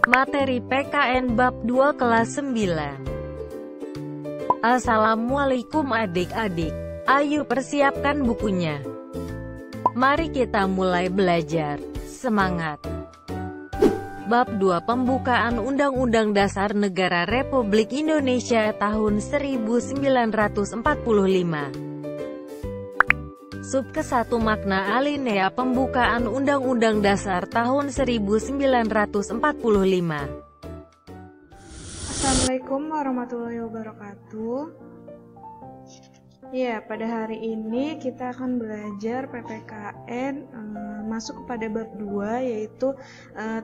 Materi PKN Bab 2 Kelas 9. Assalamualaikum adik-adik. Ayo persiapkan bukunya. Mari kita mulai belajar. Semangat! Bab 2 Pembukaan Undang-Undang Dasar Negara Republik Indonesia tahun 1945. Sub ke-1 Makna Alinea Pembukaan Undang-Undang Dasar tahun 1945. Assalamualaikum warahmatullahi wabarakatuh. Ya, pada hari ini kita akan belajar PPKN masuk kepada bab 2, yaitu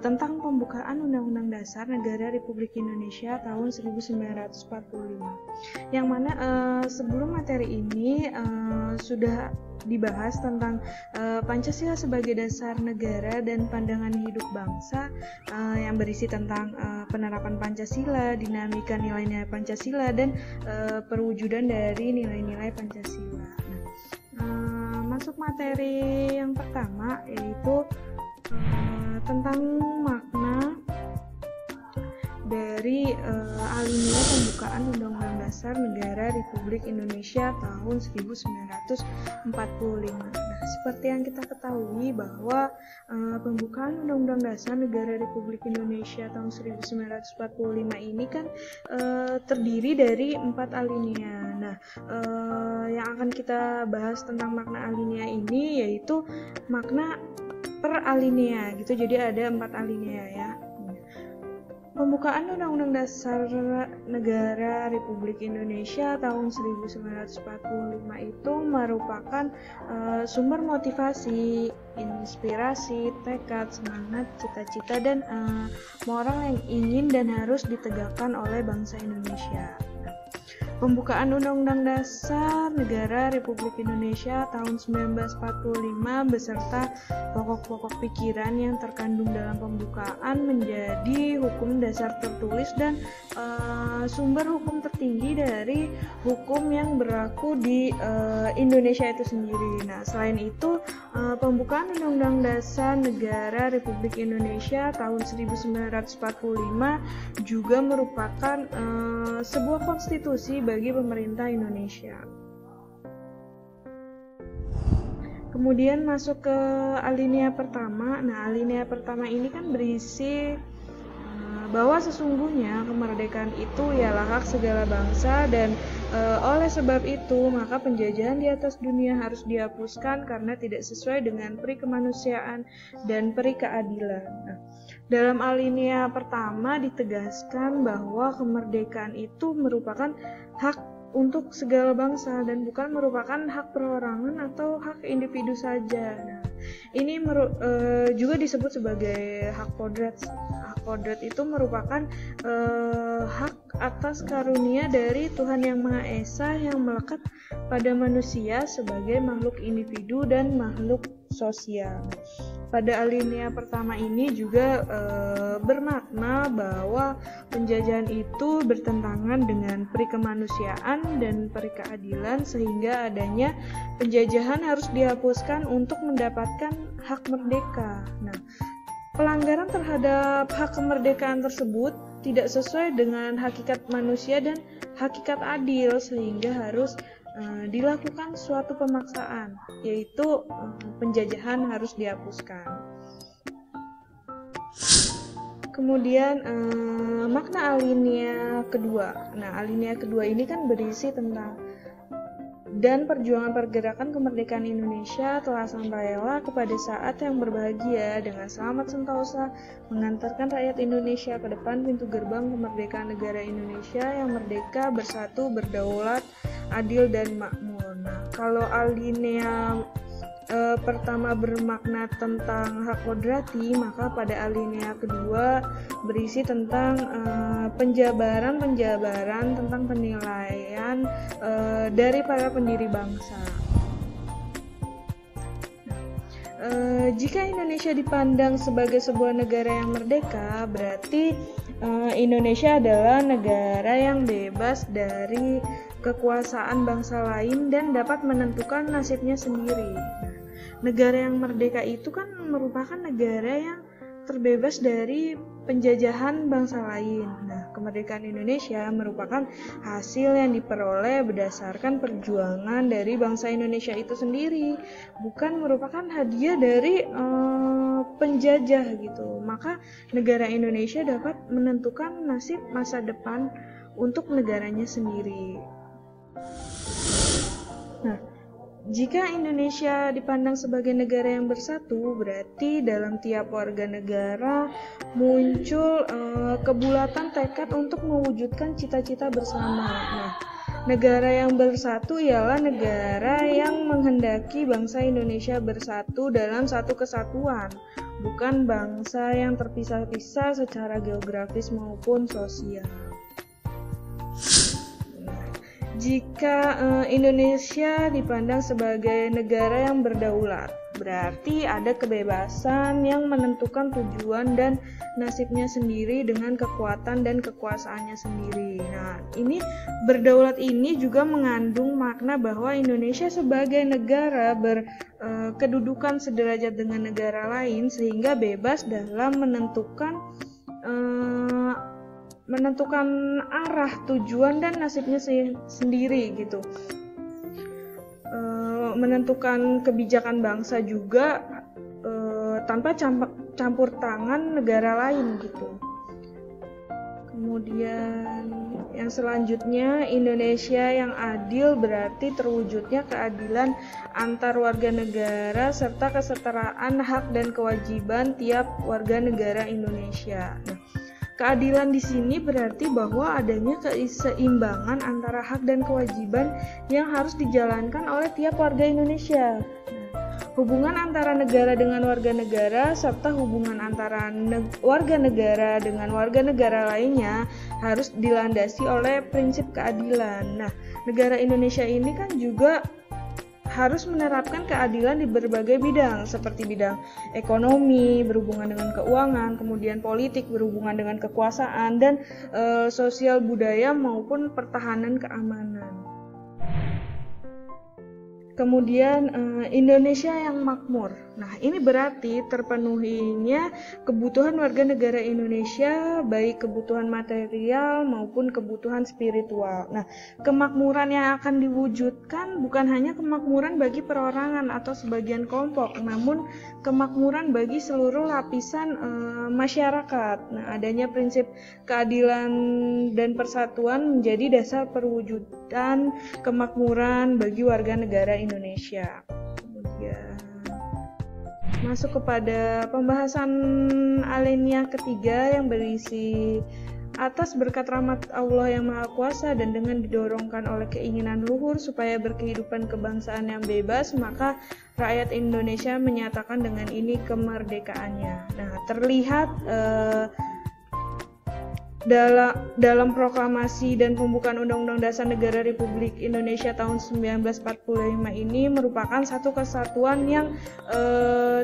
tentang pembukaan Undang-Undang Dasar Negara Republik Indonesia tahun 1945. Yang mana sebelum materi ini sudah dibahas tentang Pancasila sebagai dasar negara dan pandangan hidup bangsa, yang berisi tentang penerapan Pancasila, dinamika nilai-nilai Pancasila, dan perwujudan dari nilai-nilai Pancasila. Masuk materi yang pertama, yaitu tentang makna dari alinea pembukaan Undang-Undang Dasar Negara Republik Indonesia tahun 1945. Nah, seperti yang kita ketahui bahwa pembukaan Undang-Undang Dasar Negara Republik Indonesia tahun 1945 ini kan terdiri dari 4 alinea. Nah, yang akan kita bahas tentang makna alinea ini yaitu makna per alinea gitu. Jadi ada 4 alinea ya. Pembukaan Undang-Undang Dasar Negara Republik Indonesia tahun 1945 itu merupakan sumber motivasi, inspirasi, tekad, semangat, cita-cita, dan moral yang ingin dan harus ditegakkan oleh bangsa Indonesia. Pembukaan Undang-Undang Dasar Negara Republik Indonesia tahun 1945 beserta pokok-pokok pikiran yang terkandung dalam pembukaan menjadi hukum dasar tertulis dan sumber hukum tertinggi dari hukum yang berlaku di Indonesia itu sendiri. Nah, selain itu, pembukaan Undang-Undang Dasar Negara Republik Indonesia tahun 1945 juga merupakan sebuah konstitusi bagi pemerintah Indonesia. Kemudian masuk ke alinea pertama. Nah, alinea pertama ini kan berisi bahwa sesungguhnya kemerdekaan itu ialah hak segala bangsa, dan oleh sebab itu maka penjajahan di atas dunia harus dihapuskan karena tidak sesuai dengan peri kemanusiaan dan peri keadilan. Nah, dalam alinea pertama ditegaskan bahwa kemerdekaan itu merupakan hak untuk segala bangsa dan bukan merupakan hak perorangan atau hak individu saja. Nah, ini juga disebut sebagai hak kodrat. Hak kodrat itu merupakan hak atas karunia dari Tuhan Yang Maha Esa yang melekat pada manusia sebagai makhluk individu dan makhluk sosial. Pada alinea pertama ini juga bermakna bahwa penjajahan itu bertentangan dengan peri kemanusiaan dan peri keadilan, sehingga adanya penjajahan harus dihapuskan untuk mendapatkan hak merdeka. Nah, pelanggaran terhadap hak kemerdekaan tersebut tidak sesuai dengan hakikat manusia dan hakikat adil, sehingga harus dilakukan suatu pemaksaan, yaitu penjajahan harus dihapuskan. Kemudian makna alinea kedua. Nah, alinea kedua ini kan berisi tentang dan perjuangan pergerakan kemerdekaan Indonesia telah sampailah kepada saat yang berbahagia dengan selamat sentosa mengantarkan rakyat Indonesia ke depan pintu gerbang kemerdekaan negara Indonesia yang merdeka, bersatu, berdaulat, adil, dan makmur. Nah, kalau alinea pertama bermakna tentang hak kodrati, maka pada alinea kedua berisi tentang penjabaran tentang penilaian dari para pendiri bangsa. Jika Indonesia dipandang sebagai sebuah negara yang merdeka, berarti Indonesia adalah negara yang bebas dari kekuasaan bangsa lain dan dapat menentukan nasibnya sendiri. Negara yang merdeka itu kan merupakan negara yang terbebas dari penjajahan bangsa lain. Nah, kemerdekaan Indonesia merupakan hasil yang diperoleh berdasarkan perjuangan dari bangsa Indonesia itu sendiri, bukan merupakan hadiah dari penjajah gitu. Maka negara Indonesia dapat menentukan nasib masa depan untuk negaranya sendiri. Nah, jika Indonesia dipandang sebagai negara yang bersatu, berarti dalam tiap warga negara muncul kebulatan tekad untuk mewujudkan cita-cita bersama. Nah, negara yang bersatu ialah negara yang menghendaki bangsa Indonesia bersatu dalam satu kesatuan, bukan bangsa yang terpisah-pisah secara geografis maupun sosial. Jika Indonesia dipandang sebagai negara yang berdaulat, berarti ada kebebasan yang menentukan tujuan dan nasibnya sendiri dengan kekuatan dan kekuasaannya sendiri. Nah, ini berdaulat ini juga mengandung makna bahwa Indonesia sebagai negara berkedudukan sederajat dengan negara lain, sehingga bebas dalam menentukan arah, tujuan, dan nasibnya sendiri gitu. Menentukan kebijakan bangsa juga tanpa campur tangan negara lain gitu. Kemudian yang selanjutnya, Indonesia yang adil berarti terwujudnya keadilan antar warga negara serta kesetaraan hak dan kewajiban tiap warga negara Indonesia. Nah, keadilan di sini berarti bahwa adanya keseimbangan antara hak dan kewajiban yang harus dijalankan oleh tiap warga Indonesia. Hubungan antara negara dengan warga negara serta hubungan antara warga negara dengan warga negara lainnya harus dilandasi oleh prinsip keadilan. Nah, negara Indonesia ini kan juga harus menerapkan keadilan di berbagai bidang, seperti bidang ekonomi, berhubungan dengan keuangan, kemudian politik, berhubungan dengan kekuasaan, dan sosial budaya maupun pertahanan keamanan. Kemudian Indonesia yang makmur. Nah, ini berarti terpenuhinya kebutuhan warga negara Indonesia, baik kebutuhan material maupun kebutuhan spiritual. Nah, kemakmuran yang akan diwujudkan bukan hanya kemakmuran bagi perorangan atau sebagian kelompok, namun kemakmuran bagi seluruh lapisan masyarakat. Nah, adanya prinsip keadilan dan persatuan menjadi dasar perwujudan kemakmuran bagi warga negara Indonesia. Kemudian masuk kepada pembahasan alinea ketiga yang berisi atas berkat rahmat Allah yang Maha Kuasa dan dengan didorongkan oleh keinginan luhur supaya berkehidupan kebangsaan yang bebas, maka rakyat Indonesia menyatakan dengan ini kemerdekaannya. Nah, terlihat dalam proklamasi dan pembukaan Undang-Undang Dasar Negara Republik Indonesia tahun 1945 ini merupakan satu kesatuan yang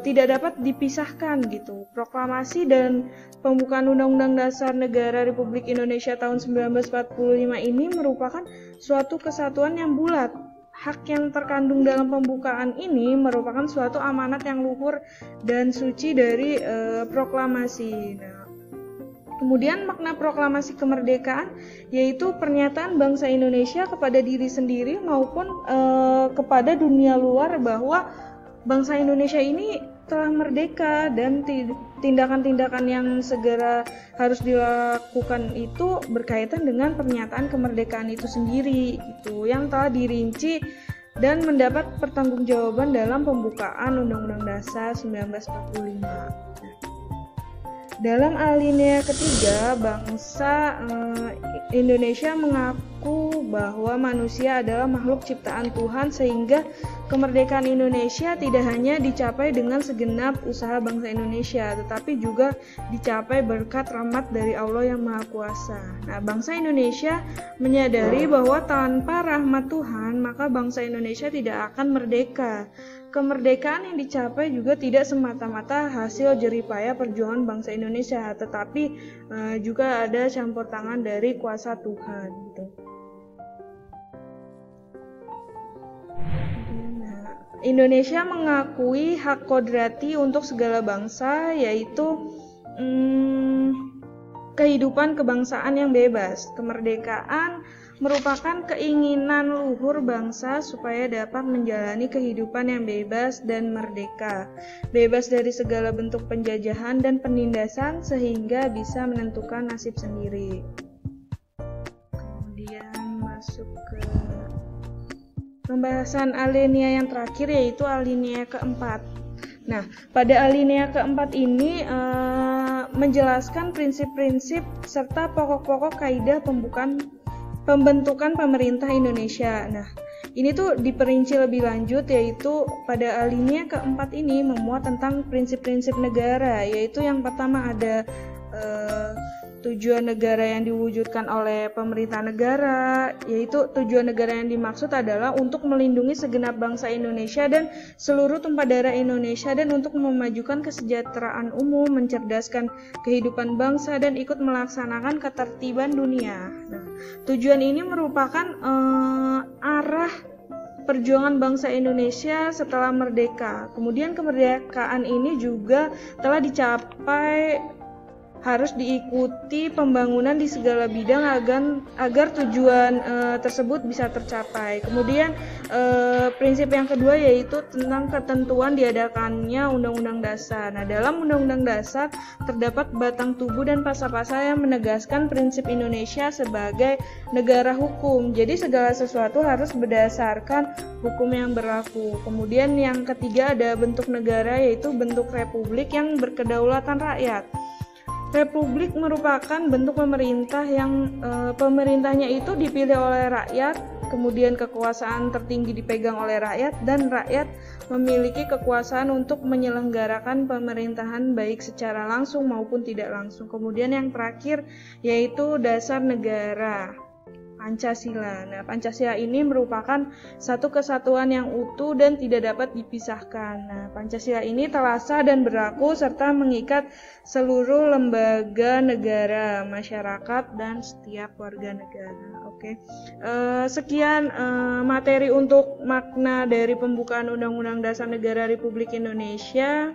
tidak dapat dipisahkan gitu. Proklamasi dan pembukaan Undang-Undang Dasar Negara Republik Indonesia tahun 1945 ini merupakan suatu kesatuan yang bulat. Hak yang terkandung dalam pembukaan ini merupakan suatu amanat yang luhur dan suci dari proklamasi. Nah, kemudian makna proklamasi kemerdekaan yaitu pernyataan bangsa Indonesia kepada diri sendiri maupun kepada dunia luar bahwa bangsa Indonesia ini telah merdeka, dan tindakan-tindakan yang segera harus dilakukan itu berkaitan dengan pernyataan kemerdekaan itu sendiri gitu, yang telah dirinci dan mendapat pertanggungjawaban dalam pembukaan Undang-Undang Dasar 1945. Dalam alinea ketiga, bangsa Indonesia mengaku bahwa manusia adalah makhluk ciptaan Tuhan, sehingga kemerdekaan Indonesia tidak hanya dicapai dengan segenap usaha bangsa Indonesia, tetapi juga dicapai berkat rahmat dari Allah yang Maha Kuasa. Nah, bangsa Indonesia menyadari bahwa tanpa rahmat Tuhan, maka bangsa Indonesia tidak akan merdeka. Kemerdekaan yang dicapai juga tidak semata-mata hasil jeripaya perjuangan bangsa Indonesia, tetapi juga ada campur tangan dari kuasa Tuhan. Gitu. Indonesia mengakui hak kodrati untuk segala bangsa, yaitu kehidupan kebangsaan yang bebas. Kemerdekaan merupakan keinginan luhur bangsa supaya dapat menjalani kehidupan yang bebas dan merdeka, bebas dari segala bentuk penjajahan dan penindasan sehingga bisa menentukan nasib sendiri. Kemudian masuk ke pembahasan alinea yang terakhir, yaitu alinea keempat. Nah, pada alinea keempat ini menjelaskan prinsip-prinsip serta pokok-pokok kaidah pembentukan pemerintah Indonesia. Nah, ini tuh diperinci lebih lanjut, yaitu pada alinea keempat ini memuat tentang prinsip-prinsip negara, yaitu yang pertama ada tujuan negara yang diwujudkan oleh pemerintah negara, yaitu tujuan negara yang dimaksud adalah untuk melindungi segenap bangsa Indonesia dan seluruh tumpah darah Indonesia dan untuk memajukan kesejahteraan umum, mencerdaskan kehidupan bangsa dan ikut melaksanakan ketertiban dunia. Nah, tujuan ini merupakan arah perjuangan bangsa Indonesia setelah merdeka. Kemudian kemerdekaan ini juga telah dicapai, harus diikuti pembangunan di segala bidang agar tujuan tersebut bisa tercapai. Kemudian prinsip yang kedua yaitu tentang ketentuan diadakannya Undang-Undang Dasar. Nah, dalam Undang-Undang Dasar terdapat batang tubuh dan pasal-pasal yang menegaskan prinsip Indonesia sebagai negara hukum. Jadi segala sesuatu harus berdasarkan hukum yang berlaku. Kemudian yang ketiga ada bentuk negara, yaitu bentuk republik yang berkedaulatan rakyat. Republik merupakan bentuk pemerintah yang pemerintahnya itu dipilih oleh rakyat, kemudian kekuasaan tertinggi dipegang oleh rakyat, dan rakyat memiliki kekuasaan untuk menyelenggarakan pemerintahan baik secara langsung maupun tidak langsung. Kemudian yang terakhir yaitu dasar negara, Pancasila. Nah, Pancasila ini merupakan satu kesatuan yang utuh dan tidak dapat dipisahkan. Nah, Pancasila ini telah sah dan berlaku serta mengikat seluruh lembaga negara, masyarakat, dan setiap warga negara. Oke. Sekian materi untuk makna dari pembukaan Undang-Undang Dasar Negara Republik Indonesia.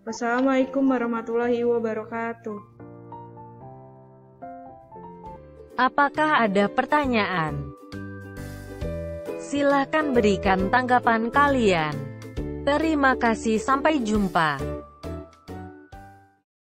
Wassalamualaikum warahmatullahi wabarakatuh. Apakah ada pertanyaan? Silahkan berikan tanggapan kalian. Terima kasih, sampai jumpa.